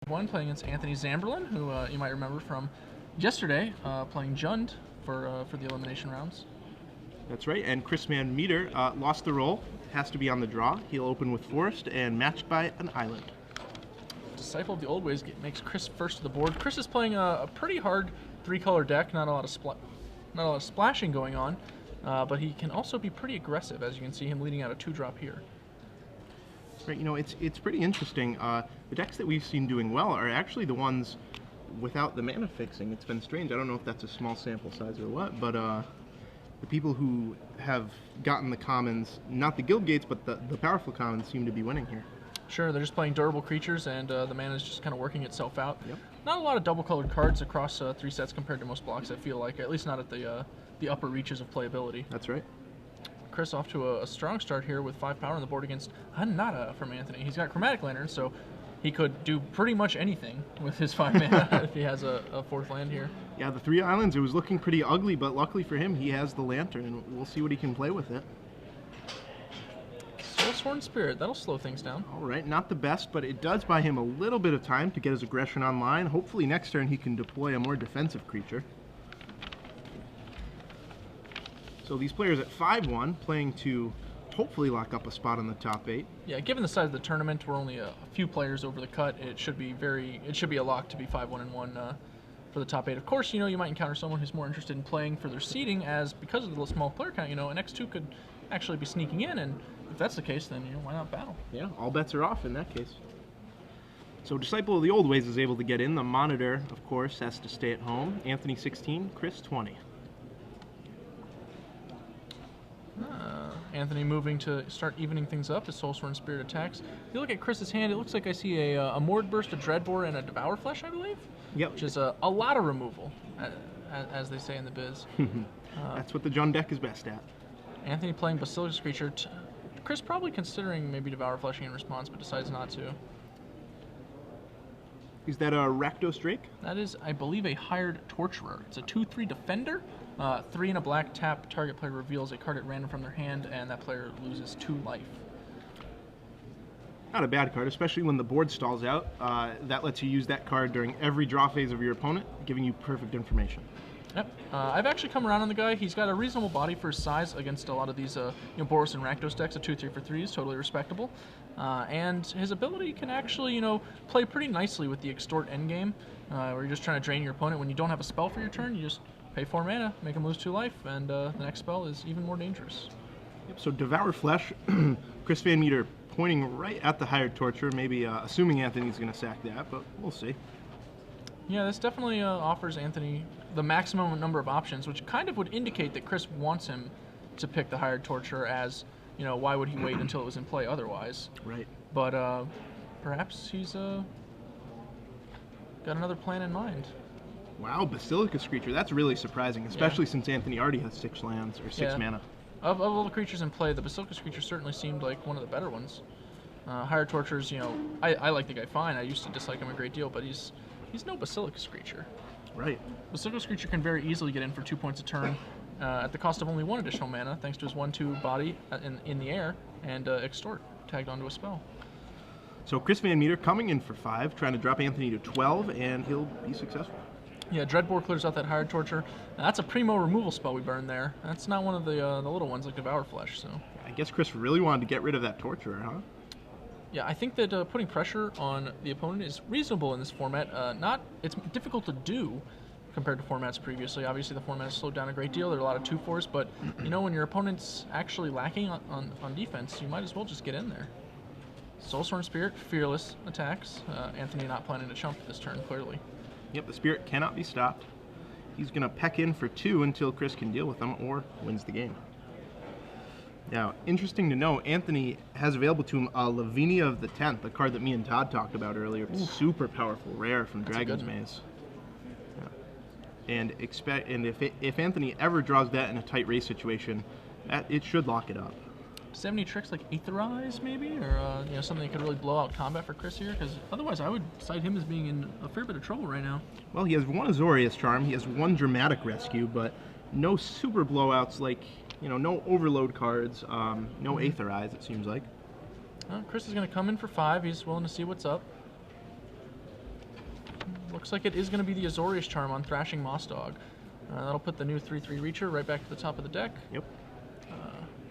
One playing against Anthony Zamberlan, who you might remember from yesterday, playing Jund for the elimination rounds. That's right, and Chris VanMeter lost the roll, has to be on the draw. He'll open with Forest and matched by an island. Disciple of the Old Ways makes Chris first to the board. Chris is playing a pretty hard three-color deck, not a lot of splashing going on, but he can also be pretty aggressive, as you can see him leading out a 2-drop here. Right, you know, it's pretty interesting. The decks that we've seen doing well are actually the ones without the mana fixing. It's been strange. I don't know if that's a small sample size or what, but the people who have gotten the commons, not the guild gates, but the powerful commons, seem to be winning here. Sure, they're just playing durable creatures, and the mana is just kind of working itself out. Yep. Not a lot of double-colored cards across 3 sets compared to most blocks, I feel like, at least not at the upper reaches of playability. That's right. Chris off to a strong start here with 5 power on the board against Hanada from Anthony. He's got Chromatic Lantern, so he could do pretty much anything with his 5 mana if he has a 4th land here. Yeah, the 3 islands, it was looking pretty ugly, but luckily for him, he has the Lantern, and we'll see what he can play with it. Soulsworn Spirit, that'll slow things down. All right, not the best, but it does buy him a little bit of time to get his aggression online. Hopefully next turn he can deploy a more defensive creature. So these players at 5-1 playing to hopefully lock up a spot on the top 8. Yeah, given the size of the tournament, we're only a few players over the cut. It should be a lock to be 5-1-1 for the top 8. Of course, you know, you might encounter someone who's more interested in playing for their seeding, as because of the small player count, you know, an X2 could actually be sneaking in, and if that's the case, then, you know, why not battle? Yeah, all bets are off in that case. So Disciple of the Old Ways is able to get in. The Monitor, of course, has to stay at home. Anthony 16, Chris 20. Anthony moving to start evening things up as Soulsworn Spirit attacks. If you look at Chris's hand, it looks like I see a Moored Burst, a Dreadbore, and a Devour Flesh, I believe? Yep. Which is a lot of removal, as they say in the biz. That's what the Jund deck is best at. Anthony playing Basilisk Creature. Chris probably considering maybe Devour Fleshing in response, but decides not to. Is that a Rakdos Drake? That is, I believe, a Hired Torturer. It's a 2/3 defender. 3 and a black tap. Target player reveals a card at random from their hand, and that player loses 2 life. Not a bad card, especially when the board stalls out. That lets you use that card during every draw phase of your opponent, giving you perfect information. Yep. I've actually come around on the guy. He's got a reasonable body for his size against a lot of these Boros and Rakdos decks. A 2/3 for 3 is totally respectable. And his ability can actually, you know, play pretty nicely with the Extort endgame, where you're just trying to drain your opponent. When you don't have a spell for your turn, you just pay 4 mana, make him lose 2 life, and the next spell is even more dangerous. Yep, so Devour Flesh, Chris VanMeter pointing right at the Hired Torturer, maybe assuming Anthony's going to sack that, but we'll see. Yeah, this definitely offers Anthony the maximum number of options, which kind of would indicate that Chris wants him to pick the Hired Torturer, as, you know, why would he wait until it was in play otherwise? Right. But perhaps he's got another plan in mind. Wow, Basilisk Creature, that's really surprising, especially since Anthony already has 6 lands, or 6 mana. Of all the creatures in play, the Basilisk Creature certainly seemed like one of the better ones. Hired Torturers, you know, I like the guy fine. I used to dislike him a great deal, but he's no Basilisk Creature. Right. Basilisk Creature can very easily get in for 2 points a turn at the cost of only 1 additional mana, thanks to his 1/2 body in the air, and Extort tagged onto a spell. So Chris VanMeter coming in for 5, trying to drop Anthony to 12, and he'll be successful. Yeah, Dreadbore clears out that Hired Torture. That's a primo removal spell we burned there. That's not one of the little ones like Devour Flesh. So I guess Chris really wanted to get rid of that Torturer, huh? Yeah, I think that putting pressure on the opponent is reasonable in this format. It's difficult to do compared to formats previously. Obviously, the format has slowed down a great deal. There are a lot of 2/4s, but you know, when your opponent's actually lacking on defense, you might as well just get in there. Soulsworn Spirit, Fearless attacks. Anthony not planning to chump this turn, clearly. Yep, the Spirit cannot be stopped. He's going to peck in for 2 until Chris can deal with them or wins the game. Now, interesting to know, Anthony has available to him Lavinia of the 10th, a card that me and Todd talked about earlier. Super powerful, rare from Dragon's Maze. Yeah. And if Anthony ever draws that in a tight race situation, it should lock it up. Does he have any tricks like Aetherize, maybe? Or you know, something that could really blow out combat for Chris here? Because otherwise I would cite him as being in a fair bit of trouble right now. Well, he has 1 Azorius Charm, he has 1 Dramatic Rescue, but no super blowouts like, you know, no overload cards, no Aetherize, it seems like. Chris is going to come in for 5. He's willing to see what's up. looks like it is going to be the Azorius Charm on Thrashing Moss Dog. That'll put the new 3/3 Reacher right back to the top of the deck. Yep.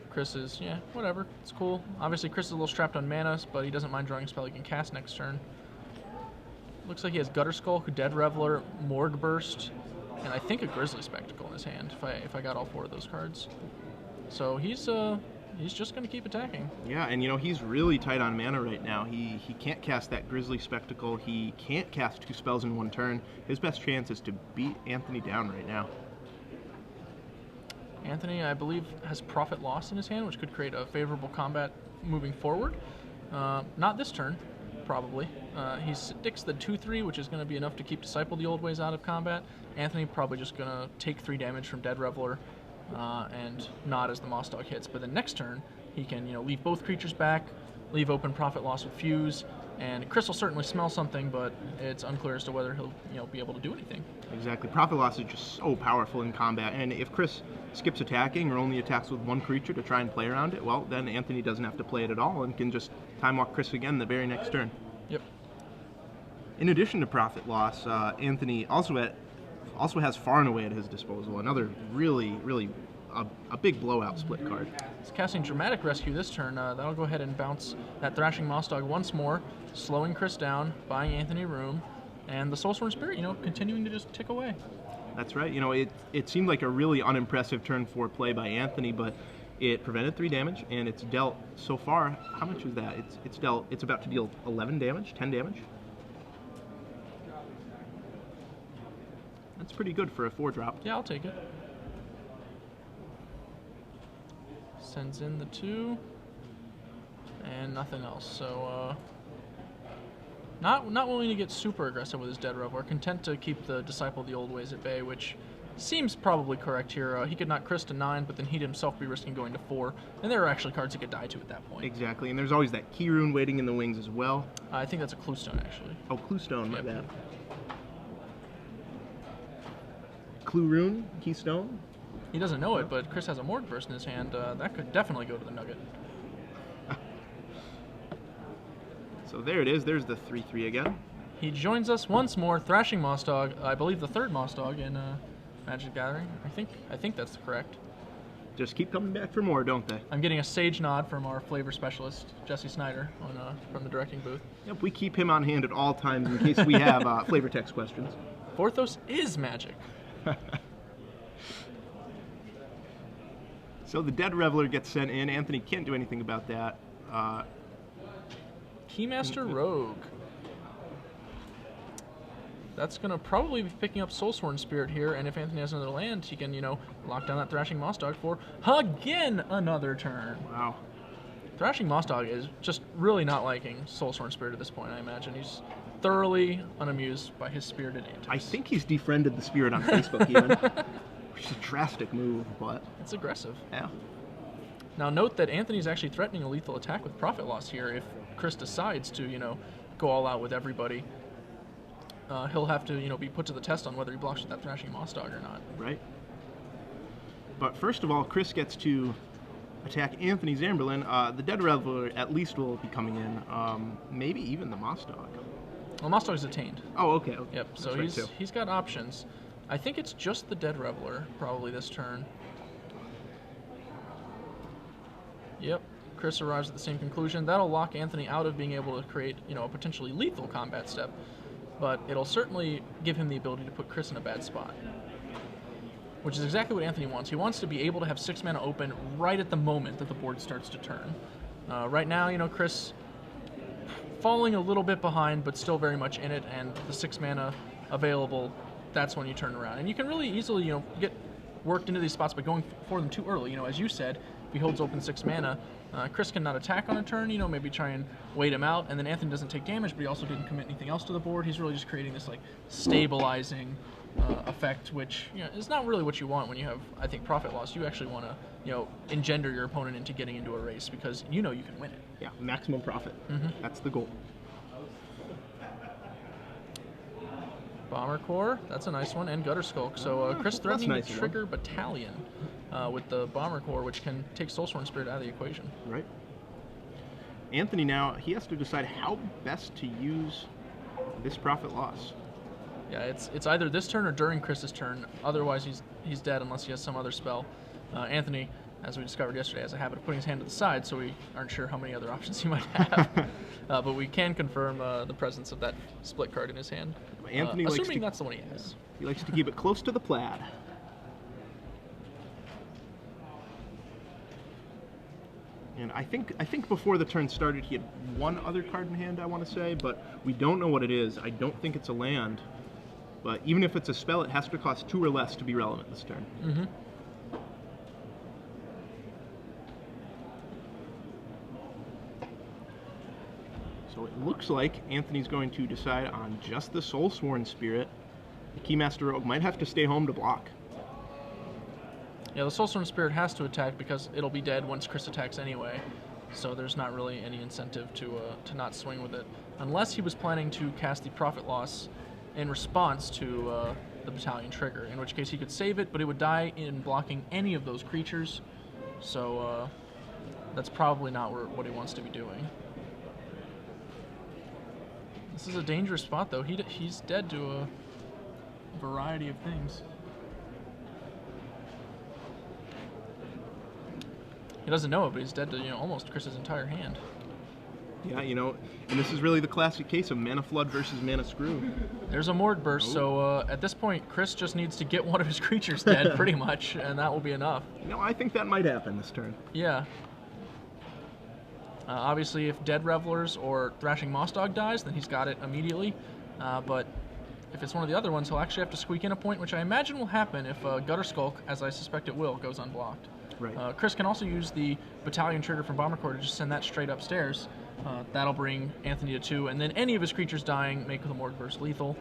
Chris is, yeah, whatever. It's cool. Obviously, Chris is a little strapped on mana, but he doesn't mind drawing a spell he can cast next turn. Looks like he has Gutter Skull, Dead Reveler, Morgue Burst, and I think a Grizzly Spectacle in his hand, if I got all 4 of those cards. So he's just going to keep attacking. Yeah, and you know, he's really tight on mana right now. He can't cast that Grizzly Spectacle. He can't cast 2 spells in 1 turn. His best chance is to beat Anthony down right now. Anthony, I believe, has Profit Loss in his hand, which could create a favorable combat moving forward. Not this turn, probably. He sticks the 2/3, which is going to be enough to keep Disciple the Old Ways out of combat. Anthony probably just going to take 3 damage from Dead Reveler and nod as the Moss Dog hits. But then next turn, he can leave both creatures back, leave open Profit Loss with Fuse, and Chris will certainly smell something, but it's unclear as to whether he'll be able to do anything. Exactly. Profit Loss is just so powerful in combat, and if Chris skips attacking or only attacks with 1 creature to try and play around it, well, then Anthony doesn't have to play it at all and can just Time Walk Chris again the very next turn. Yep. In addition to Profit Loss, Anthony also has Far and Away at his disposal, another really a big blowout split card. He's casting Dramatic Rescue this turn. That'll go ahead and bounce that Thrashing Moss Dog once more, slowing Chris down, buying Anthony room, and the Soulsworn Spirit, continuing to just tick away. That's right. It seemed like a really unimpressive turn 4 play by Anthony, but it prevented 3 damage, and it's dealt so far. How much was that? It's about to deal 11 damage, 10 damage. That's pretty good for a 4-drop. Yeah, I'll take it. Sends in the 2, and nothing else. So, not willing to get super aggressive with his Dead Reveler, content to keep the Disciple of the Old Ways at bay, which seems probably correct here. He could knock Chris to 9, but then he'd himself be risking going to 4, and there are actually cards he could die to at that point. Exactly, and there's always that Key Rune waiting in the wings as well. I think that's a Cluestone, actually. Oh, Cluestone, my Yep. bad. Clue Rune, Keystone. He doesn't know it, but Chris has a Morgue Burst in his hand. That could definitely go to the Nugget. So there it is. There's the 3/3 again. He joins us once more, Thrashing Moss Dog. I believe the 3rd Moss Dog in Magic Gathering. I think that's correct. Just keep coming back for more, don't they? I'm getting a sage nod from our flavor specialist, Jesse Snyder, from the directing booth. Yep, we keep him on hand at all times in case we have flavor text questions. Vorthos is magic. So the Dead Reveler gets sent in. Anthony can't do anything about that. Keymaster Rogue. That's going to probably be picking up Soulsworn Spirit here, and if Anthony has another land, he can, lock down that Thrashing Moss Dog for, again, another turn. Wow. Thrashing Moss Dog is just really not liking Soulsworn Spirit at this point, I imagine. He's thoroughly unamused by his spirited antics. I think he's defriended the Spirit on Facebook even. Which is a drastic move, but... It's aggressive. Yeah. Now note that Anthony's actually threatening a lethal attack with Profit Loss here. If Chris decides to, go all out with everybody, he'll have to, be put to the test on whether he blocks with that Thrashing Moss Dog or not. Right. But first of all, Chris gets to attack Anthony Zamberlan. The Dead Reveler at least will be coming in. Maybe even the Moss Dog. Well, Moss Dog's attained. Oh, okay. Yep, so he's got options. I think it's just the Dead Reveler, probably this turn. Yep, Chris arrives at the same conclusion. That'll lock Anthony out of being able to create, a potentially lethal combat step, but it'll certainly give him the ability to put Chris in a bad spot, which is exactly what Anthony wants. He wants to be able to have 6 mana open right at the moment that the board starts to turn. Right now, Chris falling a little bit behind, but still very much in it, and the 6 mana available, that's when you turn around. And you can really easily, get worked into these spots by going for them too early. As you said, if he holds open 6 mana, Chris cannot attack on a turn, maybe try and wait him out, and then Anthony doesn't take damage, but he also didn't commit anything else to the board. He's really just creating this, stabilizing effect, which, is not really what you want when you have, I think, Profit Loss. You actually want to, engender your opponent into getting into a race because you can win it. Yeah, maximum profit. Mm-hmm. That's the goal. Bomber Core, that's a nice one, and Gutter Skulk. So Chris threatening nice, to trigger Battalion with the Bomber Core, which can take Soulsworn Spirit out of the equation. Right. Anthony now, he has to decide how best to use this Profit Loss. Yeah, it's either this turn or during Chris's turn. Otherwise, he's dead unless he has some other spell. Anthony, as we discovered yesterday, has a habit of putting his hand to the side, so we aren't sure how many other options he might have. But we can confirm the presence of that split card in his hand. Anthony assuming that's the one he has. He likes to keep it close to the plaid. And I think before the turn started, he had one other card in hand, I want to say, but we don't know what it is. I don't think it's a land. But even if it's a spell, it has to cost 2 or less to be relevant this turn. Mm-hmm. So it looks like Anthony's going to decide on just the Soulsworn Spirit. The Keymaster Rogue might have to stay home to block. Yeah, the Soulstorm Spirit has to attack because it'll be dead once Chris attacks anyway. So there's not really any incentive to not swing with it. Unless he was planning to cast the Profit Loss in response to the Battalion Trigger, in which case he could save it, but it would die in blocking any of those creatures. So that's probably not what he wants to be doing. This is a dangerous spot, though. He's dead to a variety of things. He doesn't know it, but he's dead to, almost Chris's entire hand. Yeah, and this is really the classic case of Mana Flood versus Mana Screw. There's a Mord Burst, so at this point, Chris just needs to get one of his creatures dead, pretty much, and that will be enough. I think that might happen this turn. Yeah. Obviously, if Dead Revelers or Thrashing Moss Dog dies, then he's got it immediately. But if it's one of the other ones, he'll actually have to squeak in a point, which I imagine will happen if Gutter Skulk, as I suspect it will, goes unblocked. Right. Chris can also use the Battalion Trigger from Bomber Corps to just send that straight upstairs. That'll bring Anthony to 2, and then any of his creatures dying make the Mord Burst lethal.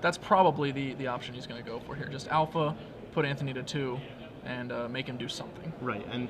That's probably the option he's going to go for here. Just Alpha, put Anthony to 2, and make him do something. Right, and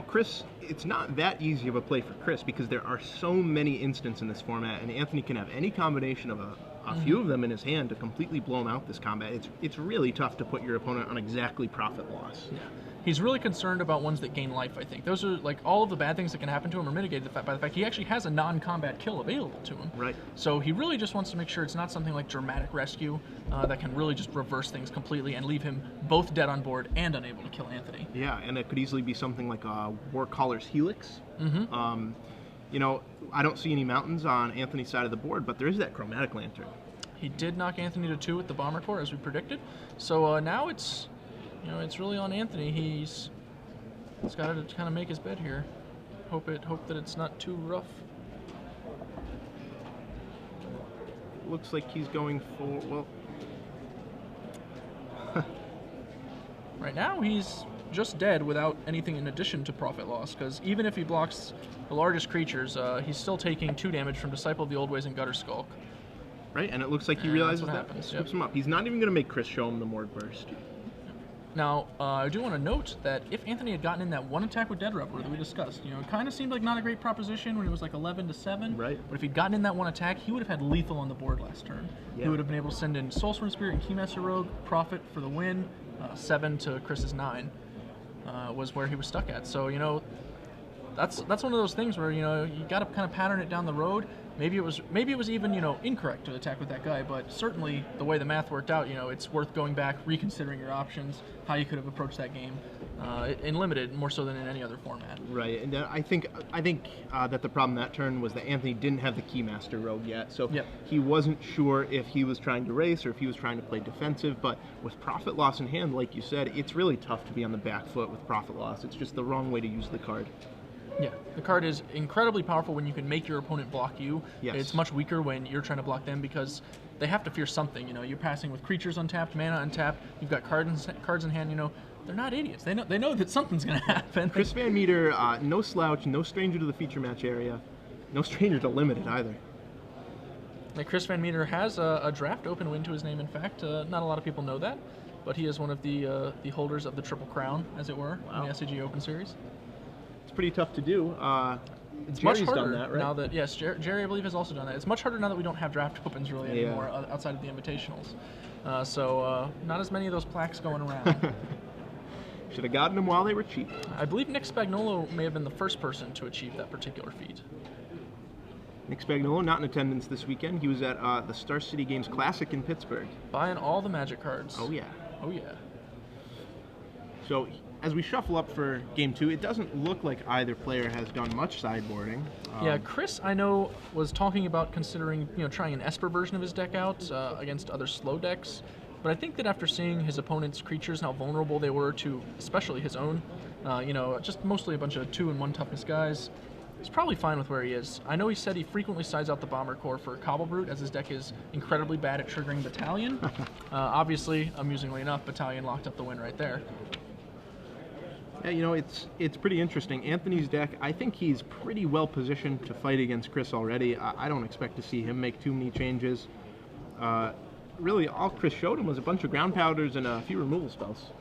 Chris, it's not that easy of a play for Chris because there are so many instants in this format, and Anthony can have any combination of a few of them in his hand to completely blow him out this combat. It's really tough to put your opponent on exactly Profit Loss. Yeah. He's really concerned about ones that gain life, I think. Those are, like, all of the bad things that can happen to him are mitigated by the fact he actually has a non-combat kill available to him. Right. So he really just wants to make sure it's not something like Dramatic Rescue that can really just reverse things completely and leave him both dead on board and unable to kill Anthony. Yeah, and it could easily be something like a Warcaller's Helix. Mm-hmm. I don't see any mountains on Anthony's side of the board, but there is that Chromatic Lantern. He did knock Anthony to 2 with the Bomber Corps, as we predicted. So now it's really on Anthony. He's got to kind of make his bed here. Hope that it's not too rough. Looks like he's going for, Right now, he's just dead without anything in addition to Profit Loss, because even if he blocks the largest creatures, he's still taking 2 damage from Disciple of the Old Ways and Gutter Skulk. Right, and it looks like he realizes that. Happens, Slips him up. He's not even going to make Chris show him the Mord Burst. Now, I do want to note that if Anthony had gotten in that one attack with Dead Reveler that we discussed, it kind of seemed like not a great proposition when it was like 11-7. Right. But if he'd gotten in that one attack, he would have had lethal on the board last turn. Yeah. He would have been able to send in Soulsworn Spirit and Keymaster Rogue, Profit for the win, 7 to Chris's 9 was where he was stuck at. So, that's one of those things where, you got to kind of pattern it down the road. Maybe it was even, incorrect to attack with that guy, but certainly the way the math worked out, it's worth going back, reconsidering your options, how you could have approached that game in Limited more so than in any other format. Right, and I think that the problem that turn was that Anthony didn't have the Keymaster Rogue yet, so he wasn't sure if he was trying to race or if he was trying to play defensive, but with Profit Loss in hand, like you said, it's really tough to be on the back foot with Profit Loss. It's just the wrong way to use the card. Yeah, the card is incredibly powerful when you can make your opponent block you. Yes. It's much weaker when you're trying to block them because they have to fear something. You're passing with creatures untapped, mana untapped. You've got cards in hand. They're not idiots. They know that something's going to happen. Chris VanMeter, no slouch, no stranger to the feature match area, no stranger to Limited either. Like Chris VanMeter has a draft open win to his name. In fact, not a lot of people know that, but he is one of the holders of the Triple Crown, as it were, in the SCG Open Series. It's pretty tough to do. It's Jerry's much harder done that, right? now that Jerry, I believe, has also done that. It's much harder now that we don't have draft opens really anymore outside of the invitationals. So not as many of those plaques going around. Should have gotten them while they were cheap. I believe Nick Spagnuolo may have been the first person to achieve that particular feat. Nick Spagnuolo not in attendance this weekend. He was at the Star City Games Classic in Pittsburgh. Buying all the Magic cards. Oh, yeah. Oh, yeah. So as we shuffle up for Game 2, it doesn't look like either player has done much sideboarding. Yeah, Chris, I know, was talking about considering, trying an Esper version of his deck out against other slow decks. But I think that after seeing his opponent's creatures and how vulnerable they were to, especially his own, just mostly a bunch of 2 and 1 toughness guys, he's probably fine with where he is. I know he said he frequently sides out the Bomber Core for Cobble Brute, as his deck is incredibly bad at triggering Battalion. Obviously, amusingly enough, Battalion locked up the win right there. Yeah, it's pretty interesting. Anthony's deck, I think he's pretty well positioned to fight against Chris already. I don't expect to see him make too many changes. Really, all Chris showed him was a bunch of ground powders and a few removal spells.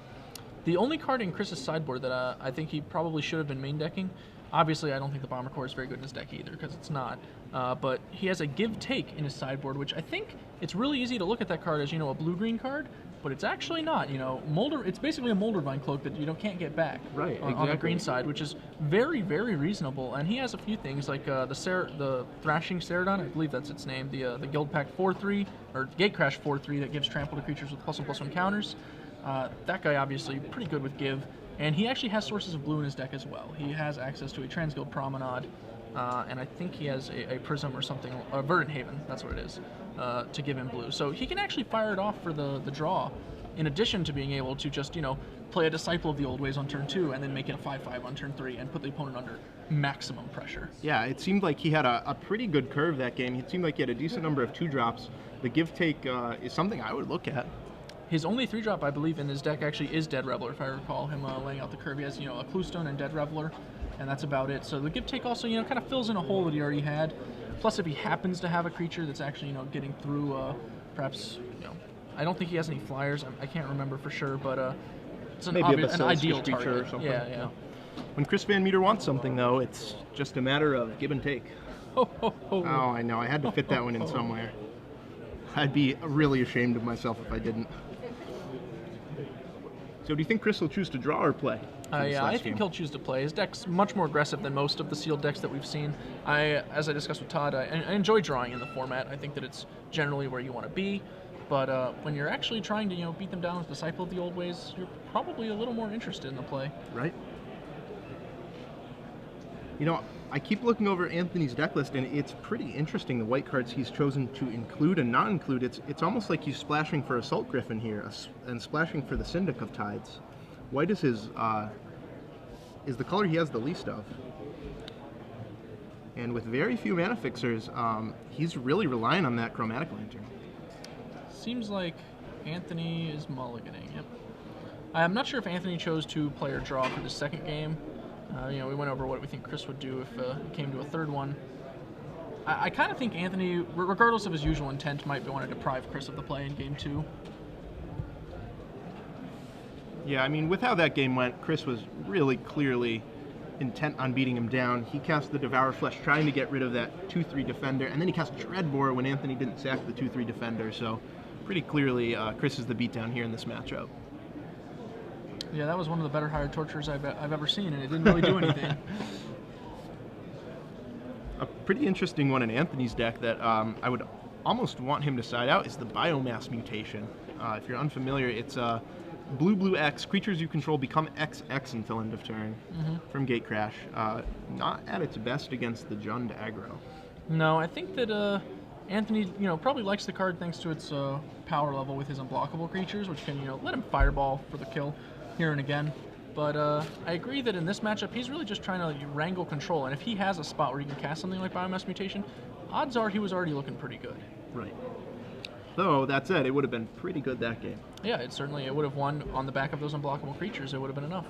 The only card in Chris's sideboard that I think he probably should have been main decking, obviously I don't think the Bomber Core is very good in his deck either, because it's not, but he has a Give-Take in his sideboard, which I think it's really easy to look at that card as, a blue-green card, but it's actually not. It's basically a Moldervine Cloak that can't get back right, on the green side, which is very, very reasonable. And he has a few things like the Thrashing Ceradon, I believe that's its name, the Guildpact 4/3 or Gatecrash 4/3 that gives trample to creatures with +1/+1 counters. That guy obviously pretty good with Give, and he actually has sources of blue in his deck as well. He has access to a Transguild Promenade, and I think he has a Prism or something, a Verdant Haven, that's what it is, to give him blue. So he can actually fire it off for the draw, in addition to being able to just, play a Disciple of the Old Ways on turn 2 and then make it a 5/5 on turn 3 and put the opponent under maximum pressure. Yeah, it seemed like he had a pretty good curve that game. It seemed like he had a decent number of 2-drops. The Give-Take is something I would look at. His only 3-drop, I believe, in his deck actually is Dead Reveler, if I recall him laying out the curve. He has, a Cluestone and Dead Reveler, and that's about it. So the Give-Take also, kind of fills in a hole that he already had. Plus, if he happens to have a creature that's actually, getting through, perhaps, I don't think he has any flyers. I can't remember for sure, but it's an ideal target. Or something. Yeah. When Chris VanMeter wants something, though, it's just a matter of give and take. Oh, I know. I had to fit that one in somewhere. I'd be really ashamed of myself if I didn't. So do you think Chris will choose to draw or play? Yeah, I think he'll choose to play. His deck's much more aggressive than most of the sealed decks that we've seen. As I discussed with Todd, I enjoy drawing in the format. I think that it's generally where you want to be. But when you're actually trying to beat them down with Disciple of the Old Ways, you're probably a little more interested in the play. Right. I keep looking over Anthony's deck list, and it's pretty interesting the white cards he's chosen to include and not include. It's almost like he's splashing for Assault Griffin here and splashing for the Syndic of Tides. White is is the color he has the least of. And with very few mana fixers, he's really relying on that Chromatic Lantern. Seems like Anthony is mulliganing, yep. I'm not sure if Anthony chose to play or draw for the second game. We went over what we think Chris would do if it came to a third one. I kind of think Anthony, regardless of his usual intent, might want to deprive Chris of the play in Game 2. Yeah, with how that game went, Chris was really clearly intent on beating him down. He cast the Devour Flesh trying to get rid of that 2/3 defender, and then he cast Dreadbore when Anthony didn't sack the 2/3 defender, so pretty clearly Chris is the beatdown here in this matchup. Yeah, that was one of the better hired torturers I've ever seen, and it didn't really do anything. A pretty interesting one in Anthony's deck that I would almost want him to side out is the Biomass Mutation. If you're unfamiliar, it's blue X. Creatures you control become XX until end of turn from Gatecrash. Not at its best against the Jund aggro. No, I think that Anthony, probably likes the card thanks to its power level with his unblockable creatures, which can, let him fireball for the kill here and again. But I agree that in this matchup, he's really just trying to wrangle control. And if he has a spot where he can cast something like Biomass Mutation, odds are he was already looking pretty good. Right. Though, that said, it would have been pretty good that game. Yeah, it would have won on the back of those unblockable creatures. It would have been enough.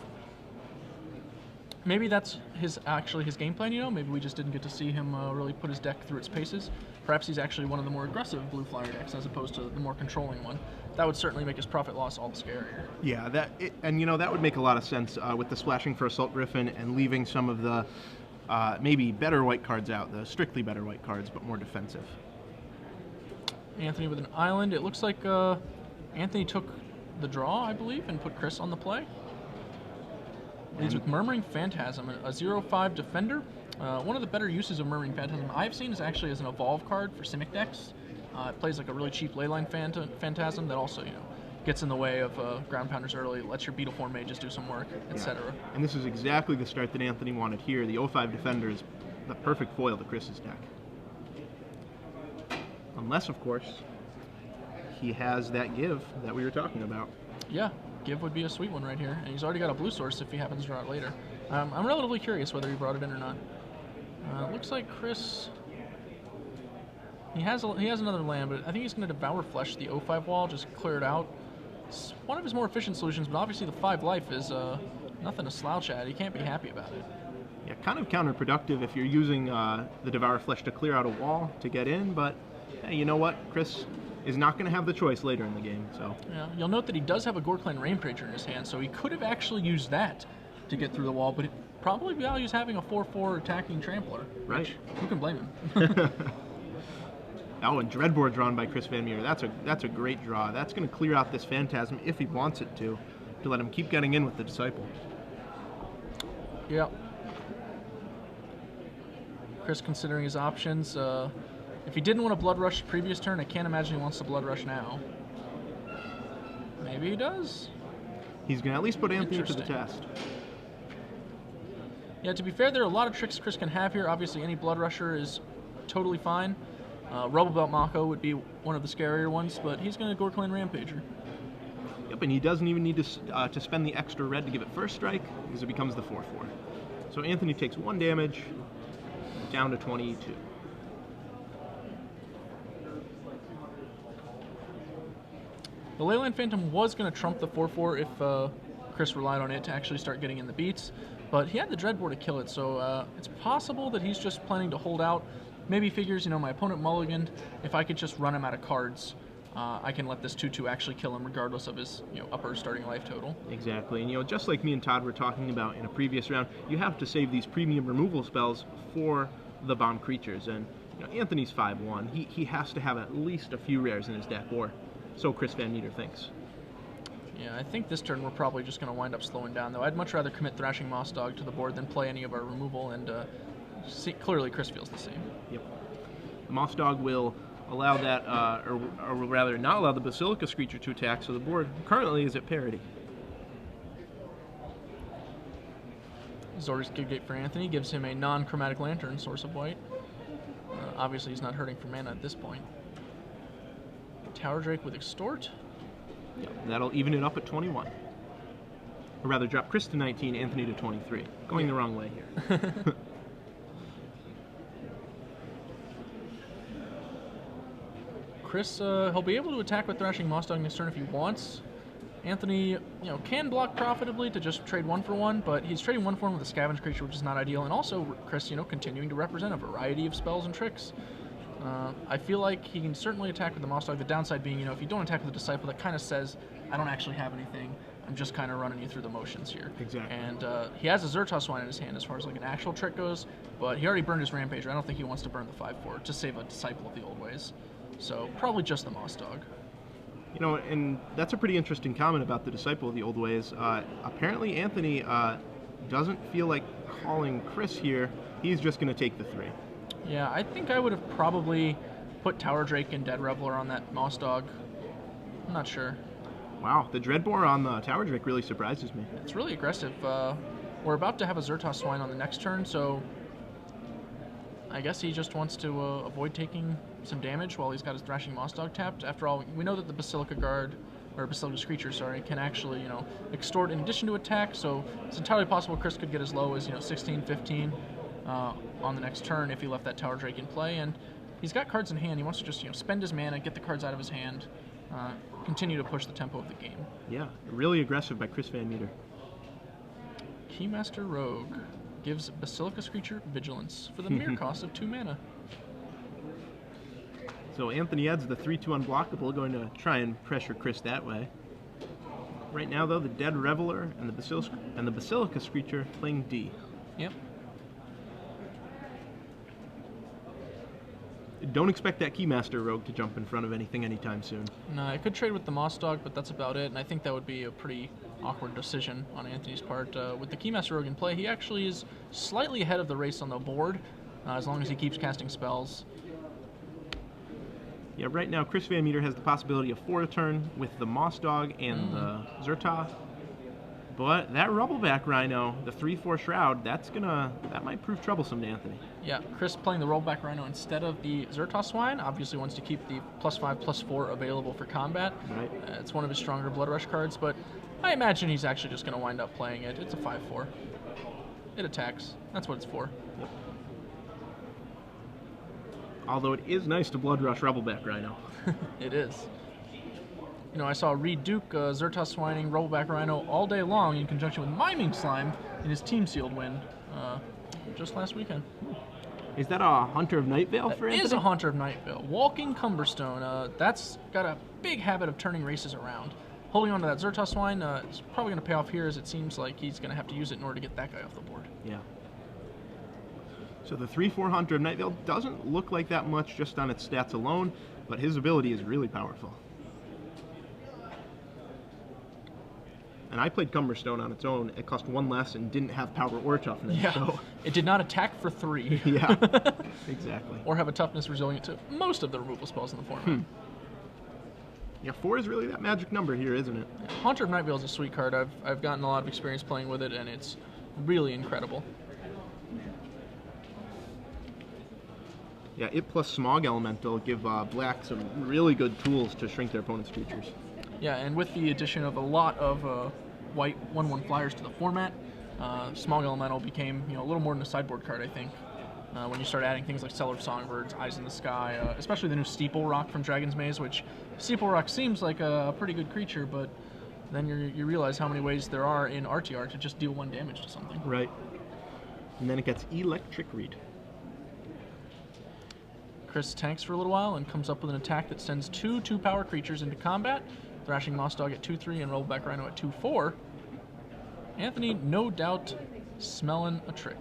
Maybe that's actually his game plan, Maybe we just didn't get to see him really put his deck through its paces. Perhaps he's actually one of the more aggressive blue flyer decks as opposed to the more controlling one. That would certainly make his profit loss all the scarier. Yeah, that would make a lot of sense with the splashing for Assault Griffin and leaving some of the maybe better white cards out, the strictly better white cards, but more defensive. Anthony with an island. It looks like Anthony took the draw, I believe, and put Chris on the play. Leads with Murmuring Phantasm, a 0/5 defender. One of the better uses of Murmuring Phantasm I've seen is actually as an evolve card for Simic decks. It plays like a really cheap Leyline Phantasm that also, gets in the way of ground pounders early, lets your Beetleform mages do some work, etc. And this is exactly the start that Anthony wanted here. The 05 Defender is the perfect foil to Chris's deck. Unless, of course, he has that give that we were talking about. Yeah, give would be a sweet one right here. And he's already got a blue source if he happens to draw it later. I'm relatively curious whether he brought it in or not. Looks like Chris... He has another land, but I think he's going to Devour Flesh the 05 wall, just clear it out. It's one of his more efficient solutions, but obviously the 5 life is nothing to slouch at. He can't be happy about it. Yeah, kind of counterproductive if you're using the Devour Flesh to clear out a wall to get in, but hey, you know what? Chris is not going to have the choice later in the game. So yeah, you'll note that he does have a Gorkland Rampager in his hand, so he could have actually used that to get through the wall, but it probably values having a 4/4 attacking Trampler. Right. Who can blame him? Oh, and Dreadbore drawn by Chris VanMeter. That's a great draw. That's going to clear out this Phantasm if he wants it to let him keep getting in with the Disciple. Yeah. Chris considering his options. If he didn't want a Blood Rush previous turn, I can't imagine he wants to Blood Rush now. Maybe he does. He's going to at least put Anthony to the test. Yeah, to be fair, there are a lot of tricks Chris can have here. Obviously, any Blood Rusher is totally fine. Rubble Belt Mako would be one of the scarier ones, but he's going to Gorkland Rampager. Yep, and he doesn't even need to spend the extra red to give it first strike, because it becomes the 4/4. So Anthony takes 1 damage, down to 22. The Leyline Phantom was going to trump the 4/4 if Chris relied on it to actually start getting in the beats, but he had the Dreadbore to kill it, so it's possible that he's just planning to hold out. Maybe figures, my opponent mulliganed. If I could just run him out of cards, I can let this 2/2 actually kill him regardless of his upper starting life total. Exactly, and just like me and Todd were talking about in a previous round, you have to save these premium removal spells for the bomb creatures, and Anthony's 5/1. He has to have at least a few rares in his deck, or so Chris VanMeter thinks. Yeah, I think this turn we're probably just going to wind up slowing down, though. I'd much rather commit Thrashing Moss Dog to the board than play any of our removal, and clearly Chris feels the same. Yep. The Moss Dog will allow that, or rather not allow the Basilica Screecher to attack, so the board currently is at parity. Zor's Gig Gate for Anthony gives him a non-chromatic lantern, source of white. Obviously he's not hurting for mana at this point. Tower Drake with Extort. Yep. That'll even it up at 21. Or rather drop Chris to 19, Anthony to 23. Going the wrong way here. Chris, he'll be able to attack with Thrashing Moss Dog next turn if he wants. Anthony, can block profitably to just trade 1 for 1, but he's trading 1 for 1 with a Scavenge creature, which is not ideal. And also, Chris, continuing to represent a variety of spells and tricks. I feel like he can certainly attack with the Moss Dog. The downside being, if you don't attack with the Disciple, that kind of says, I don't actually have anything. I'm just kind of running you through the motions here. Exactly. And he has a Zertos Swine in his hand as far as like an actual trick goes, but he already burned his Rampager. I don't think he wants to burn the 5/4 to save a Disciple of the old ways. So probably just the Moss Dog. And that's a pretty interesting comment about the Disciple of the old ways. Apparently Anthony doesn't feel like calling Chris here. He's just going to take the 3. Yeah, I think I would have probably put Tower Drake and Dead Reveler on that Moss Dog. I'm not sure. Wow, the Dreadbore on the Tower Drake really surprises me. It's really aggressive. We're about to have a Zertos Swine on the next turn, so I guess he just wants to avoid taking some damage while he's got his Thrashing Moss Dog tapped. After all, we know that the Basilica Guard, or Basilica Screecher, sorry, can actually, extort in addition to attack, so it's entirely possible Chris could get as low as, 16, 15 on the next turn if he left that Tower Drake in play, and he's got cards in hand. He wants to just, spend his mana, get the cards out of his hand, continue to push the tempo of the game. Yeah, really aggressive by Chris VanMeter. Keymaster Rogue gives Basilica Screecher Vigilance for the mere cost of 2 mana. So Anthony adds the 3/2 unblockable, going to try and pressure Chris that way. Right now, though, the Dead Reveler and the Basilica Screecher playing D. Yep. Don't expect that Keymaster Rogue to jump in front of anything anytime soon. No, I could trade with the Moss Dog, but that's about it, and I think that would be a pretty awkward decision on Anthony's part. With the Keymaster Rogue in play, he actually is slightly ahead of the race on the board, as long as he keeps casting spells. Yeah, right now Chris VanMeter has the possibility of 4 a turn with the Moss Dog and the Zerta. But that Rubbleback Rhino, the 3/4 Shroud, that might prove troublesome to Anthony. Yeah, Chris playing the Rubbleback Rhino instead of the Zerta Swine obviously wants to keep the +5/+4 available for combat. Right. It's one of his stronger Blood Rush cards, but I imagine he's actually just going to wind up playing it. It's a 5/4. It attacks. That's what it's for. Yep. Although it is nice to Blood Rush Rubbleback Rhino. It is. You know, I saw Reed Duke Zerta Swining Rubbleback Rhino all day long in conjunction with Miming Slime in his Team Sealed win just last weekend. Is that a Hunter of Night Veil for Anthony? It is a Hunter of Night Veil. Walking Cumberstone. That's got a big habit of turning races around. Holding on to that Zerta Swine is probably going to pay off here, as it seems like he's going to have to use it in order to get that guy off the board. Yeah. So the 3/4 Hunter of Night Veil doesn't look like that much just on its stats alone, but his ability is really powerful. And I played Cumberstone on its own. It cost 1 less and didn't have power or toughness. Yeah, so. It did not attack for 3. Yeah, exactly. Or have a toughness resilient to most of the removal spells in the format. Yeah, 4 is really that magic number here, isn't it? Yeah, Haunter of Night Veil is a sweet card. I've gotten a lot of experience playing with it, and it's really incredible. Yeah, it plus Smog Elemental give Black some really good tools to shrink their opponent's creatures. Yeah, and with the addition of a lot of white 1/1 flyers to the format, Smog Elemental became a little more than a sideboard card, I think. When you start adding things like Cellar of Songbirds, Eyes in the Sky, especially the new Steeple Rock from Dragon's Maze, which Steeple Rock seems like a pretty good creature, but then you realize how many ways there are in RTR to just deal 1 damage to something. Right. And then it gets Electric Reed. Chris tanks for a little while and comes up with an attack that sends 2 2-power creatures into combat, Thrashing Moss Dog at 2/3 and Rubbleback Rhino at 2/4. Anthony, no doubt, smelling a trick.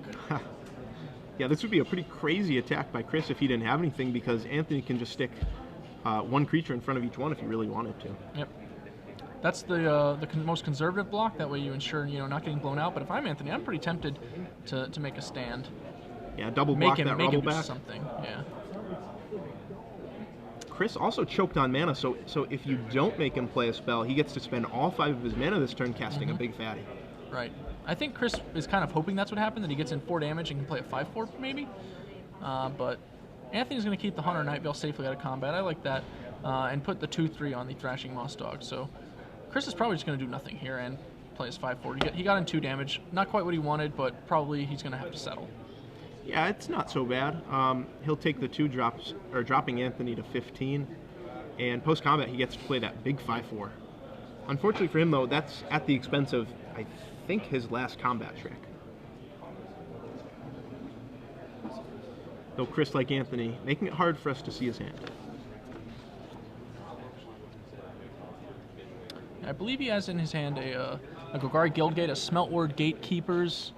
Yeah, this would be a pretty crazy attack by Chris if he didn't have anything, because Anthony can just stick 1 creature in front of each one if he really wanted to. Yep. That's the most conservative block. That way you ensure not getting blown out. But if I'm Anthony, I'm pretty tempted to make a stand. Yeah, double block that make him do Rubbleback. something. Yeah. Chris also choked on mana, so if you don't make him play a spell, he gets to spend all 5 of his mana this turn casting a big fatty. Right. I think Chris is kind of hoping that's what happened, that he gets in 4 damage and can play a 5/4 maybe. But Anthony's going to keep the Hunter Night Veil safely out of combat. I like that. And put the 2/3 on the Thrashing Moss Dog. So Chris is probably just going to do nothing here and play his 5/4. He got in 2 damage. Not quite what he wanted, but probably he's going to have to settle. Yeah, it's not so bad. He'll take the 2 drops, or dropping Anthony to 15, and post-combat he gets to play that big 5/4. Unfortunately for him, though, that's at the expense of, I think, his last combat trick. Though Chris, like Anthony, making it hard for us to see his hand. I believe he has in his hand a Golgari Guildgate, a Smeltward Gatekeepers.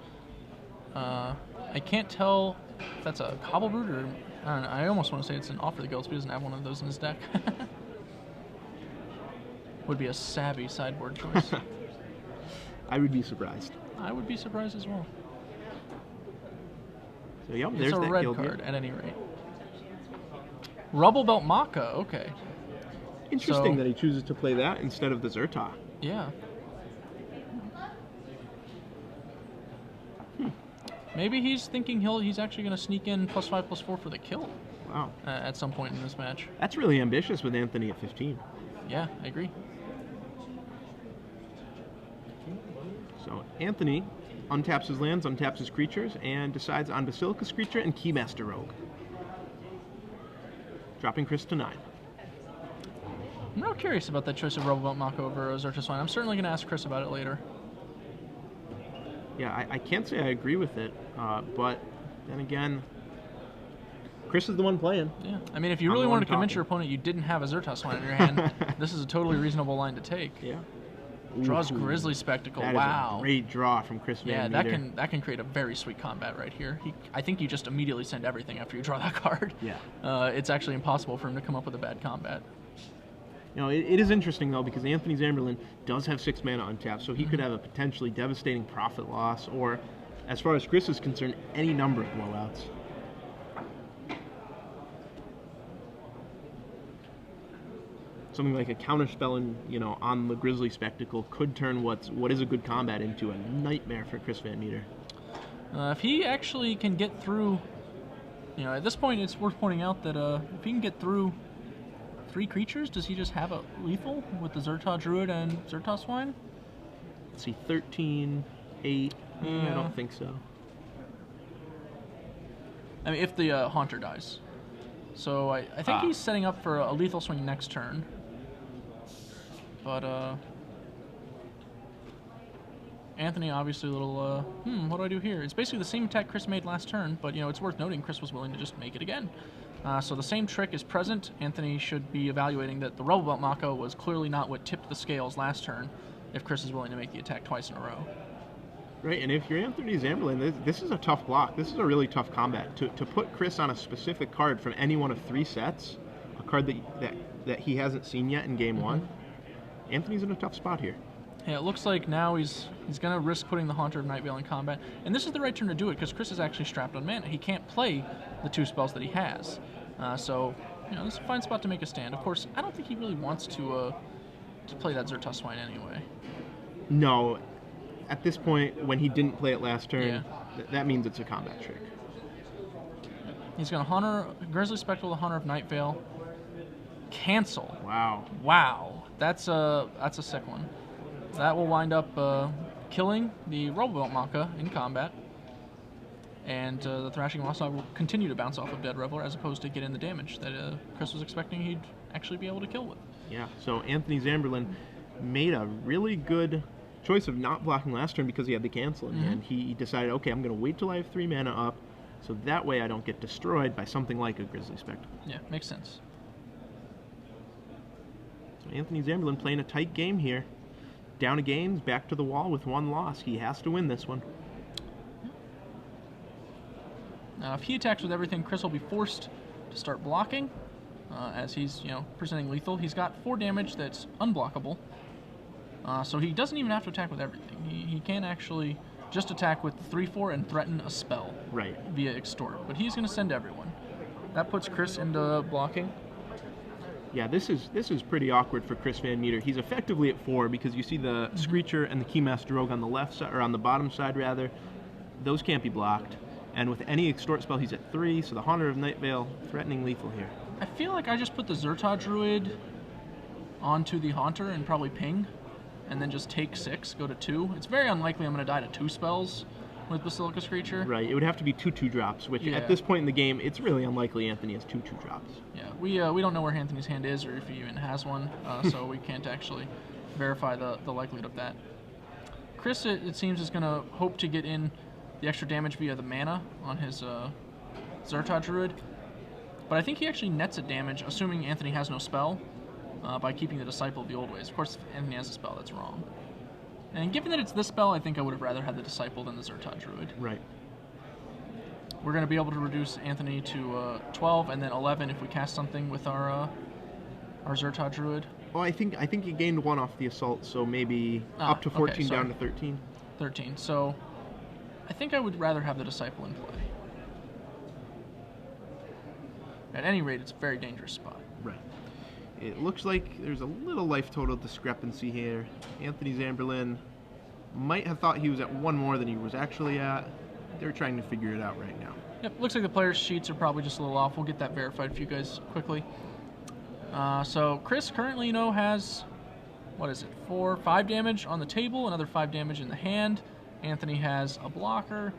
I can't tell if that's a Cobblebrood or I don't know. I almost want to say it's an Offer the Guilds, but he doesn't have one of those in his deck. Would be a savvy sideboard choice. I would be surprised. I would be surprised as well. So yep, It's there's a that red Guildgate. card at any rate. Rubblebelt Maka, okay. Interesting So- that he chooses to play that instead of the Zerta. Yeah. Maybe he's thinking he's actually going to sneak in +5/+4 for the kill Wow. at some point in this match. That's really ambitious with Anthony at 15. Yeah, I agree. So Anthony untaps his lands, untaps his creatures, and decides on Basilica Screecher and Keymaster Rogue. Dropping Chris to 9. I'm real curious about that choice of Rubblebelt Maka over Zerta Swine. I'm certainly going to ask Chris about it later. Yeah, I can't say I agree with it, but then again, Chris is the one playing. Yeah, I mean, if you I'm really the wanted one to convince talking. your opponent you didn't have a Zerta Swine in your hand, this is a totally reasonable line to take. Yeah. Draws Ooh, Grizzly Spectacle. that Wow. is a great draw from Chris Yeah, VanMeter. that can create a very sweet combat right here. I think you just immediately send everything after you draw that card. Yeah. It's actually impossible for him to come up with a bad combat. You know, it is interesting, though, because Anthony Zamberlan does have 6 mana untapped, so he could have a potentially devastating profit loss, or, as far as Chris is concerned, any number of blowouts. Something like a counterspell on the Grizzly Spectacle could turn what is a good combat into a nightmare for Chris VanMeter. If he actually can get through, at this point it's worth pointing out that if he can get through 3 creatures, does he just have a lethal with the Zerta Druid and Zerta Swine? Let's see, 13, 8. I Yeah. don't think so. I mean, if the Haunter dies. So I think he's setting up for a lethal swing next turn. But Anthony obviously a little, what do I do here? It's basically the same attack Chris made last turn, but it's worth noting Chris was willing to just make it again. So the same trick is present. Anthony should be evaluating that the Rebel Belt Mako was clearly not what tipped the scales last turn if Chris is willing to make the attack twice in a row. Right, and if you're Anthony Zamberlan, this is a tough block. This is a really tough combat. To put Chris on a specific card from any one of 3 sets, a card that he hasn't seen yet in game 1, Anthony's in a tough spot here. Yeah, it looks like now he's going to risk putting the Haunter of Nightveil in combat. And this is the right turn to do it, because Chris is actually strapped on mana. He can't play the 2 spells that he has. So, this is a fine spot to make a stand. Of course, I don't think he really wants to play that Zerta Swine anyway. No, at this point, when he didn't play it last turn, Yeah. that means it's a combat trick. He's going to Grizzly Spectral, the Haunter of Nightveil. Cancel. Wow. Wow. That's a sick one. That will wind up killing the Rebel Maka in combat. And the Thrashing Wassau will continue to bounce off of Dead Reveler as opposed to get in the damage that Chris was expecting he'd actually be able to kill with. Yeah, so Anthony Zamberlan made a really good choice of not blocking last turn because he had the cancel in hand. He decided, okay, I'm going to wait till I have 3 mana up, so that way I don't get destroyed by something like a Grizzly Spectacle. Yeah, makes sense. So Anthony Zamberlan playing a tight game here. Down a games, back to the wall with 1 loss. He has to win this one. Now, if he attacks with everything, Chris will be forced to start blocking, as he's, presenting lethal. He's got 4 damage that's unblockable, so he doesn't even have to attack with everything. He can actually just attack with 3/4 and threaten a spell via Extort, but he's going to send everyone. That puts Chris into blocking. Yeah, this is pretty awkward for Chris VanMeter. He's effectively at 4 because you see the Screecher and the Keymaster Rogue on the left side, or on the bottom side rather. Those can't be blocked. And with any Extort spell, he's at 3, so the Haunter of Nightveil threatening lethal here. I feel like I just put the Zerta Druid onto the Haunter and probably ping, and then just take 6, go to 2. It's very unlikely I'm going to die to 2 spells with Basilica Screecher. Right, it would have to be 2/2 drops, which at this point in the game, it's really unlikely Anthony has 2/2 drops. Yeah, we don't know where Anthony's hand is or if he even has one, so we can't actually verify the likelihood of that. Chris, it seems, is going to hope to get in the extra damage via the mana on his Zerta Druid, but I think he actually nets a damage, assuming Anthony has no spell, by keeping the Disciple of the Old Ways. Of course, if Anthony has a spell, that's wrong. And given that it's this spell, I think I would have rather had the Disciple than the Zerta Druid. Right. We're going to be able to reduce Anthony to 12 and then 11 if we cast something with our Zerta Druid. Oh, I think he gained 1 off the assault, so maybe up to 14 down to 13. 13. So I think I would rather have the Disciple in play. At any rate, it's a very dangerous spot. Right. It looks like there's a little life total discrepancy here. Anthony Zamberlan might have thought he was at 1 more than he was actually at. They're trying to figure it out right now. Yep, looks like the players' sheets are probably just a little off. We'll get that verified for you guys quickly. So Chris currently, has, 5 damage on the table, another 5 damage in the hand. Anthony has a blocker.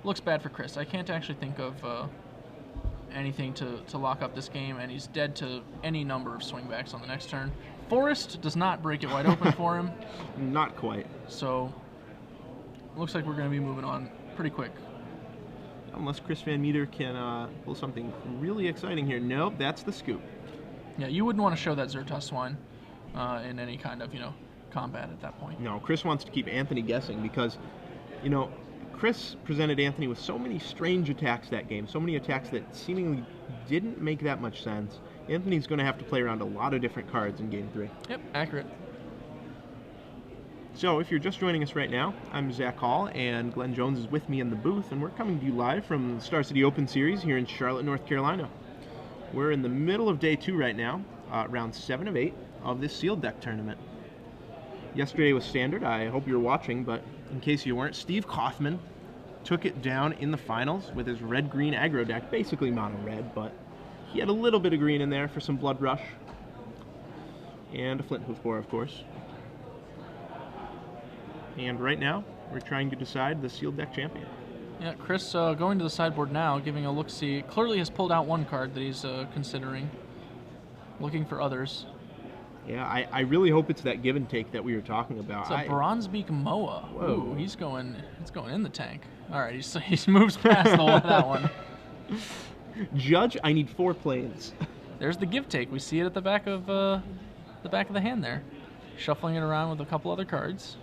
Looks bad for Chris. I can't actually think of anything to lock up this game, and he's dead to any number of swingbacks on the next turn. Forest does not break it wide open for him. Not quite. So looks like we're going to be moving on pretty quick. Unless Chris VanMeter can pull something really exciting here. Nope, that's the scoop. Yeah, you wouldn't want to show that Zerta Swine in any kind of, combat at that point. No, Chris wants to keep Anthony guessing because, you know, Chris presented Anthony with so many strange attacks that game, so many attacks that seemingly didn't make that much sense. Anthony's going to have to play around a lot of different cards in Game 3. Yep, accurate. So, if you're just joining us right now, I'm Zach Hall, and Glenn Jones is with me in the booth, and we're coming to you live from the Star City Open Series here in Charlotte, North Carolina. We're in the middle of Day 2 right now, round 7 of 8 of this sealed deck tournament. Yesterday was standard. I hope you were watching, but in case you weren't, Steve Kaufman took it down in the finals with his red-green aggro deck, basically mono-red, but he had a little bit of green in there for some Blood Rush, and a Flint Hoof Boar, of course. And right now, we're trying to decide the sealed deck champion. Yeah, Chris going to the sideboard now, giving a look-see. Clearly has pulled out one card that he's considering, looking for others. Yeah, I really hope it's that give and take that we were talking about. It's a Bronzebeak Moa. Whoa. Ooh, it's going in the tank. All right, he moves past that one. Judge, I need 4 planes. There's the give take. We see it at the back of the hand there, shuffling it around with a couple other cards.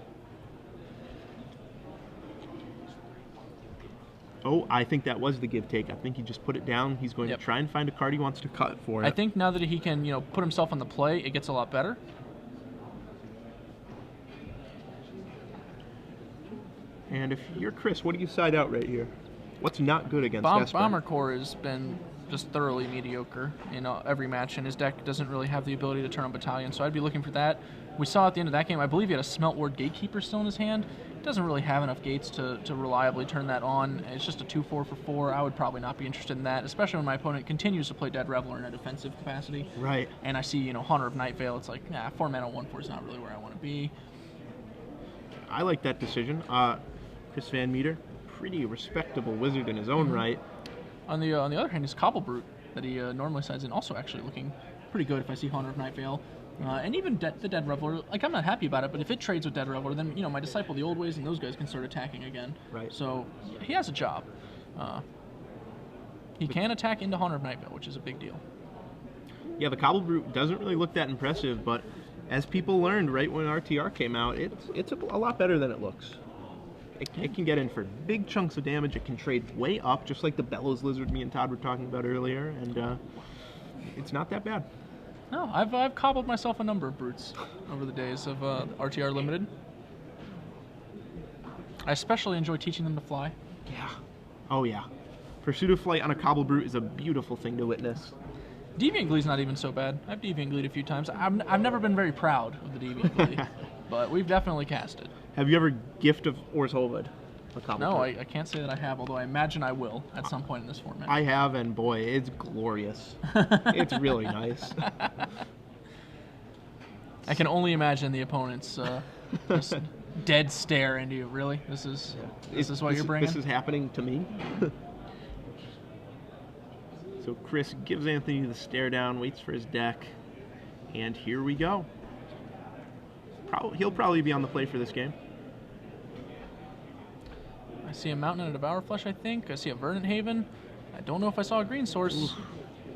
Oh, I think that was the give-take. I think he just put it down. He's going to try and find a card he wants to cut for it. I think now that he can, put himself on the play, it gets a lot better. And if you're Chris, what do you side out right here? What's not good against Esper? Bomber Core has been just thoroughly mediocre in every match, and his deck doesn't really have the ability to turn on Battalion, so I'd be looking for that. We saw at the end of that game, I believe he had a Smelt Ward Gatekeeper still in his hand. Doesn't really have enough gates to reliably turn that on. It's just a 2-4 for 4. I would probably not be interested in that, especially when my opponent continues to play Dead Reveler in a defensive capacity. Right. And I see, Hunter of Night Vale. It's like, 4 mana 1/4 is not really where I want to be. I like that decision. Chris VanMeter, pretty respectable wizard in his own right. On the other hand, his Cobble Brute that he normally sides in also actually looking pretty good if I see Hunter of Night Vale. And even the Dead Reveler, like, I'm not happy about it, but if it trades with Dead Reveler, then, my Disciple the Old Ways and those guys can start attacking again. Right. So he has a job. He can attack into Hunter of Night Vale, which is a big deal. Yeah, the Cobble Brute doesn't really look that impressive, but as people learned right when RTR came out, it's a lot better than it looks. It can get in for big chunks of damage. It can trade way up, just like the Bellows Lizard me and Todd were talking about earlier, and it's not that bad. No, I've cobbled myself a number of brutes over the days of RTR Limited. I especially enjoy teaching them to fly. Yeah. Oh, yeah. Pursuit of Flight on a Cobble Brute is a beautiful thing to witness. Deviant Glee's not even so bad. I've Deviant Gleed a few times. I've never been very proud of the Deviant Glee, but we've definitely cast it. Have you ever Gift of Orzhov a Cobble No, Brute? I can't say that I have, although I imagine I will at some point in this format. I have, and boy, it's glorious. It's really nice. I can only imagine the opponent's just dead stare into you. Really? This is what you're bringing? This is happening to me. So Chris gives Anthony the stare down, waits for his deck, and here we go. He'll probably be on the play for this game. I see a Mountain and a Devour Flesh, I think. I see a Verdant Haven. I don't know if I saw a green source. Oof.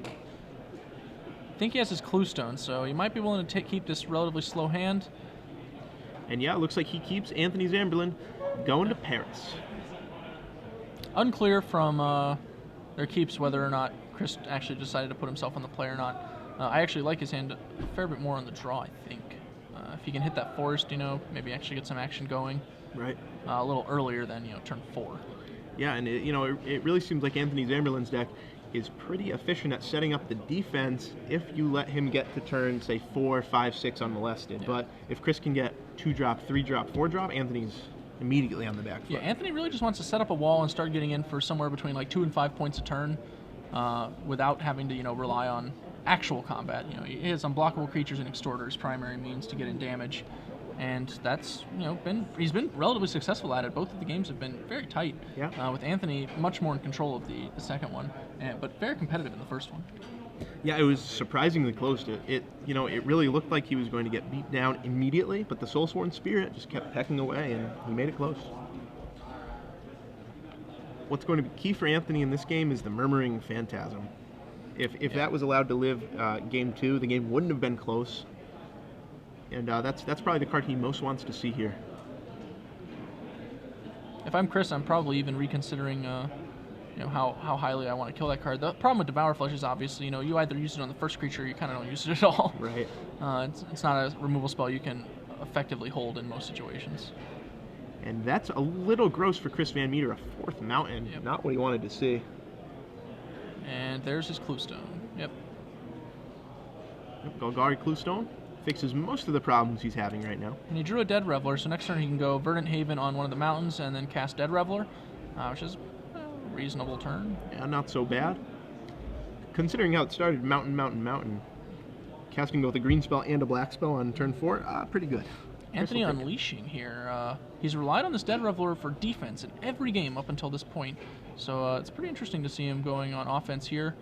I think he has his Cluestone, so he might be willing to keep this relatively slow hand. And yeah, it looks like he keeps Anthony Zamberlan going to Paris. Unclear from their keeps whether or not Chris actually decided to put himself on the play or not. I actually like his hand a fair bit more on the draw, I think. If he can hit that forest, maybe actually get some action going. Right. A little earlier than, turn 4. Yeah, and it really seems like Anthony Zamberlan's deck is pretty efficient at setting up the defense if you let him get to turn, say, 4, 5, 6 unmolested. Yeah. But if Chris can get 2-drop, 3-drop, 4-drop, Anthony's immediately on the back foot. Yeah, Anthony really just wants to set up a wall and start getting in for somewhere between like 2 and 5 points a turn without having to, rely on actual combat. He has unblockable creatures and extorters primary means to get in damage. And that's, he's been relatively successful at it. Both of the games have been very tight. Yeah. With Anthony much more in control of the second one, but very competitive in the first one. Yeah, it was surprisingly close. It really looked like he was going to get beat down immediately, but the Soulsworn Spirit just kept pecking away, and he made it close. What's going to be key for Anthony in this game is the Murmuring Phantasm. If that was allowed to live Game 2, the game wouldn't have been close. And that's probably the card he most wants to see here. If I'm Chris, I'm probably even reconsidering how highly I want to kill that card. The problem with Devour Flesh is obviously, you either use it on the first creature or you kind of don't use it at all. Right. It's not a removal spell you can effectively hold in most situations. And that's a little gross for Chris VanMeter, a 4th mountain. Yep. Not what he wanted to see. And there's his Cluestone. Yep. Golgari Cluestone fixes most of the problems he's having right now. And he drew a Dead Reveler, so next turn he can go Verdant Haven on one of the mountains and then cast Dead Reveler, which is a reasonable turn. Yeah, not so bad. Considering how it started, mountain, mountain, mountain. Casting both a green spell and a black spell on turn 4, pretty good. Anthony unleashing here. He's relied on this Dead Reveler for defense in every game up until this point, so it's pretty interesting to see him going on offense here.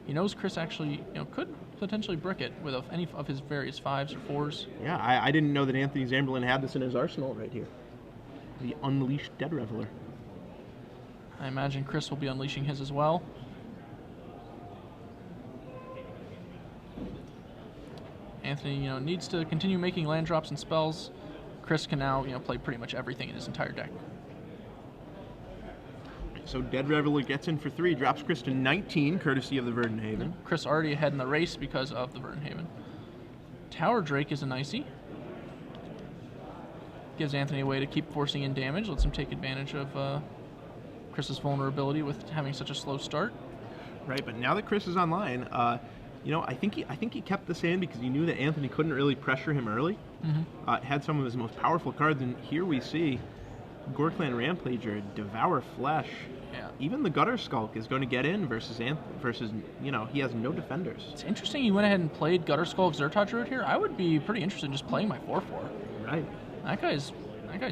He knows Chris actually, could potentially brick it with any of his various 5s or 4s. Yeah, I didn't know that Anthony Zamberlan had this in his arsenal right here. The Unleashed Dead Reveler. I imagine Chris will be unleashing his as well. Anthony, needs to continue making land drops and spells. Chris can now, play pretty much everything in his entire deck. So Dead Reveler gets in for 3, drops Chris to 19, courtesy of the Verdant Haven. Chris already ahead in the race because of the Verdant Haven. Tower Drake is a nicey. Gives Anthony a way to keep forcing in damage, lets him take advantage of Chris's vulnerability with having such a slow start. Right, but now that Chris is online, I think he kept this in because he knew that Anthony couldn't really pressure him early. Had some of his most powerful cards, and here we see Gorklan Rampager, Devour Flesh. Yeah. Even the Gutter Skulk is going to get in versus he has no defenders. It's interesting you went ahead and played Gutter Skulk Zertot Druid here. I would be pretty interested in just playing my 4/4. Right. That guy's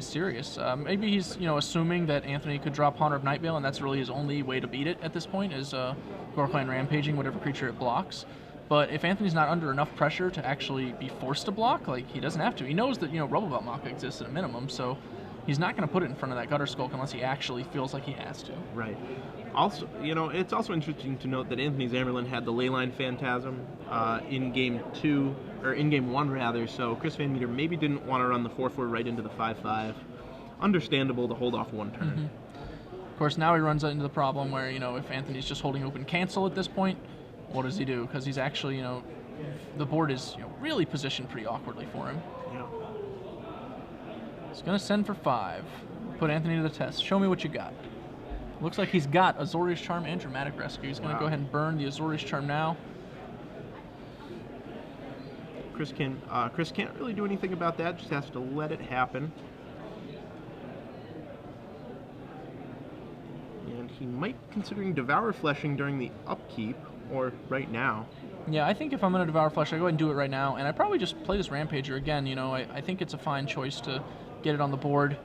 serious. Maybe he's assuming that Anthony could drop Haunter of Nightveil, and that's really his only way to beat it at this point is Gorklan Rampaging whatever creature it blocks. But if Anthony's not under enough pressure to actually be forced to block, he doesn't have to. He knows that Rubblebelt Maka exists at a minimum, so he's not going to put it in front of that Gutter Skulk unless he actually feels like he has to. Right. Also, it's also interesting to note that Anthony Zamberlan had the Leyline Phantasm in game 2, or in game 1 rather, so Chris VanMeter maybe didn't want to run the 4/4 right into the 5/5. Understandable to hold off one turn. Of course, now he runs into the problem where, if Anthony's just holding open cancel at this point, what does he do? Because he's actually, the board is really positioned pretty awkwardly for him. Yeah. He's going to send for 5. Put Anthony to the test. Show me what you got. Looks like he's got Azorius Charm and Dramatic Rescue. He's going to go ahead and burn the Azorius Charm now. Chris can't really do anything about that. Just has to let it happen. And he might be considering Devour Fleshing during the upkeep, or right now. Yeah, I think if I'm going to Devour Flesh, I go ahead and do it right now. And I probably just play this Rampager again. I think it's a fine choice to get it on the board.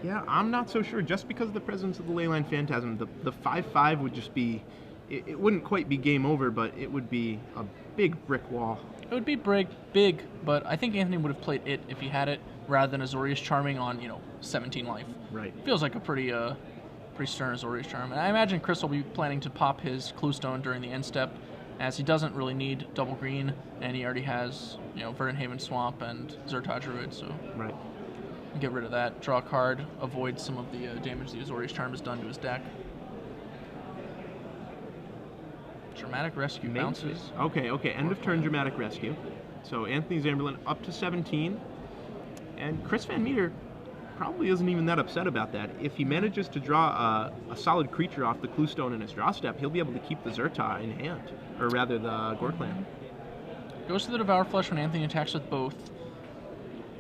Yeah, I'm not so sure. Just because of the presence of the Leyline Phantasm, the 5/5 would just be... It wouldn't quite be game over, but it would be a big brick wall. It would be big, but I think Anthony would have played it if he had it, rather than Azorius Charming on, 17 life. Right. Feels like a pretty stern Azorius Charm. And I imagine Chris will be planning to pop his Cluestone during the end step, as he doesn't really need double green, and he already has, Verdant Haven Swamp and Zertot Druid, so... Right. Get rid of that, draw a card, avoid some of the damage the Azorius Charm has done to his deck. Dramatic Rescue bounces. Okay, end of turn Dramatic Rescue. So Anthony Zamberlan up to 17, and Chris VanMeter probably isn't even that upset about that. If he manages to draw a solid creature off the Cluestone in his draw step, he'll be able to keep the Zertot in hand, or rather the Gorklan. Goes to the Devour Flesh when Anthony attacks with both.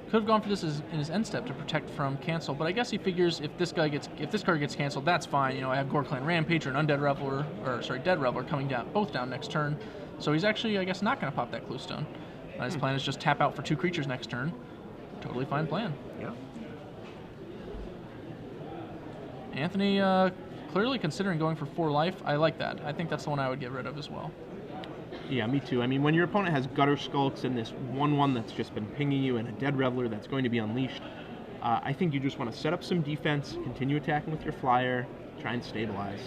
Could have gone for this in his end step to protect from cancel, but I guess he figures if this card gets canceled, that's fine. I have Gorklan Rampager and Dead Reveler coming down, both down next turn. So he's actually, I guess, not going to pop that Cluestone. His plan is just tap out for 2 creatures next turn. Totally fine plan. Yeah. Anthony clearly considering going for 4 life. I like that. I think that's the one I would get rid of as well. Yeah, me too. I mean, when your opponent has Gutter Skulks and this 1/1 that's just been pinging you and a Dead Reveler that's going to be unleashed, I think you just want to set up some defense, continue attacking with your flyer, try and stabilize.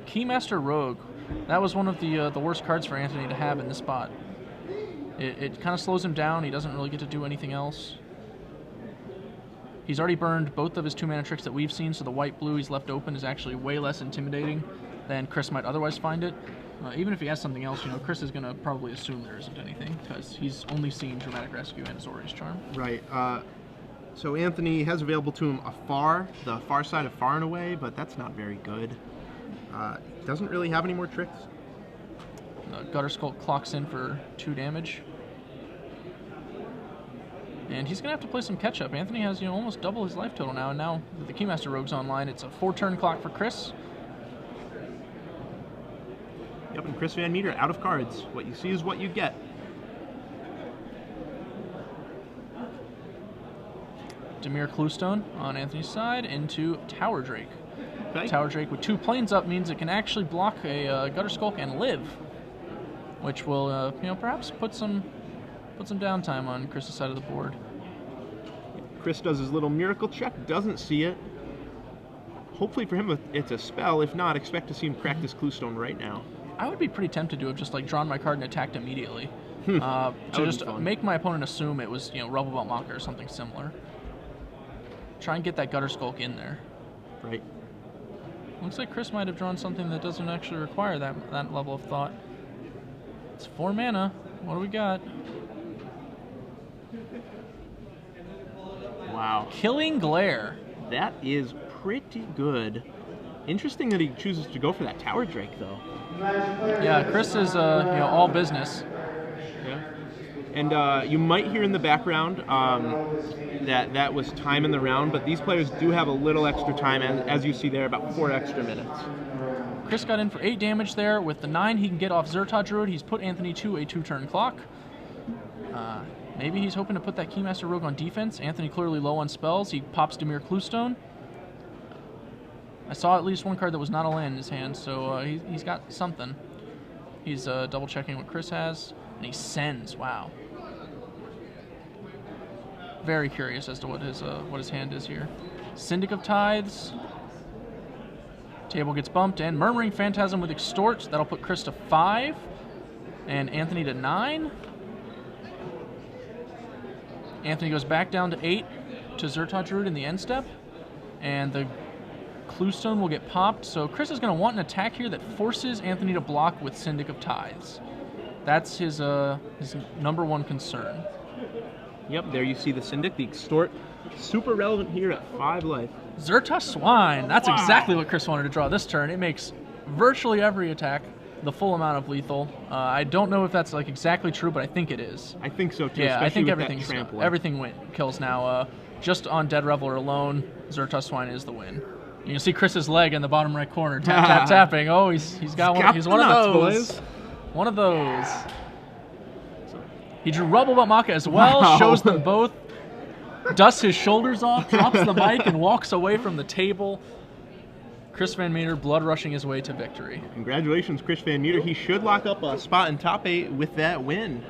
Keymaster Rogue. That was one of the worst cards for Anthony to have in this spot. It kind of slows him down. He doesn't really get to do anything else. He's already burned both of his 2-mana tricks that we've seen, so the white-blue he's left open is actually way less intimidating than Chris might otherwise find it. Even if he has something else, Chris is going to probably assume there isn't anything, because he's only seen Dramatic Rescue and Azorius Charm. Right. So Anthony has available to him the far side of Far and Away, but that's not very good. Doesn't really have any more tricks. Gutter Skulk clocks in for 2 damage. And he's going to have to play some catch-up. Anthony has almost double his life total now, and now with the Keymaster Rogues online, it's a 4-turn clock for Chris. Yep, and Chris VanMeter out of cards. What you see is what you get. Dimir Cluestone on Anthony's side into Tower Drake. Okay. Tower Drake with 2 planes up means it can actually block a Gutter Skulk and live, which will perhaps put some downtime on Chris's side of the board. Chris does his little miracle check, doesn't see it. Hopefully for him it's a spell. If not, expect to see him crack this Cluestone right now. I would be pretty tempted to have just drawn my card and attacked immediately. To just make my opponent assume it was Rubble Belt Mocker or something similar. Try and get that Gutter Skulk in there. Right. Looks like Chris might have drawn something that doesn't actually require that level of thought. It's 4 mana. What do we got? Wow. Killing Glare. That is pretty good. Interesting that he chooses to go for that Tower Drake, though. Yeah, Chris is all business. Yeah. And you might hear in the background that was time in the round, but these players do have a little extra time, as you see there, about 4 extra minutes. Chris got in for 8 damage there. With the 9 he can get off Zertot Druid. He's put Anthony to a 2-turn clock. Maybe he's hoping to put that Keymaster Rogue on defense. Anthony clearly low on spells. He pops Dimir Cluestone. I saw at least one card that was not a land in his hand, so he's got something. He's double checking what Chris has, and he sends. Wow. Very curious as to what his hand is here. Syndic of Tithes. Table gets bumped, and Murmuring Phantasm with Extort. That'll put Chris to 5, and Anthony to 9. Anthony goes back down to 8 to Zertot Druid in the end step, and the Cluestone will get popped. So Chris is going to want an attack here that forces Anthony to block with Syndic of Tithes. That's his number 1 concern. Yep, there you see the Syndic, the Extort. Super relevant here at 5 life. Zerta Swine. That's exactly what Chris wanted to draw this turn. It makes virtually every attack the full amount of lethal. I don't know if that's exactly true, but I think it is. I think so too. Yeah, I think everything kills now. Just on Dead Reveler alone, Zerta Swine is the win. You can see Chris's leg in the bottom right corner, tapping. Oh, he's got one. He's one of those. Boys. One of those. He drew Rubble Belt Maka as well. Shows them both. Dusts his shoulders off, drops the mic, and walks away from the table. Chris VanMeter blood rushing his way to victory. Congratulations, Chris VanMeter. He should lock up a spot in top 8 with that win.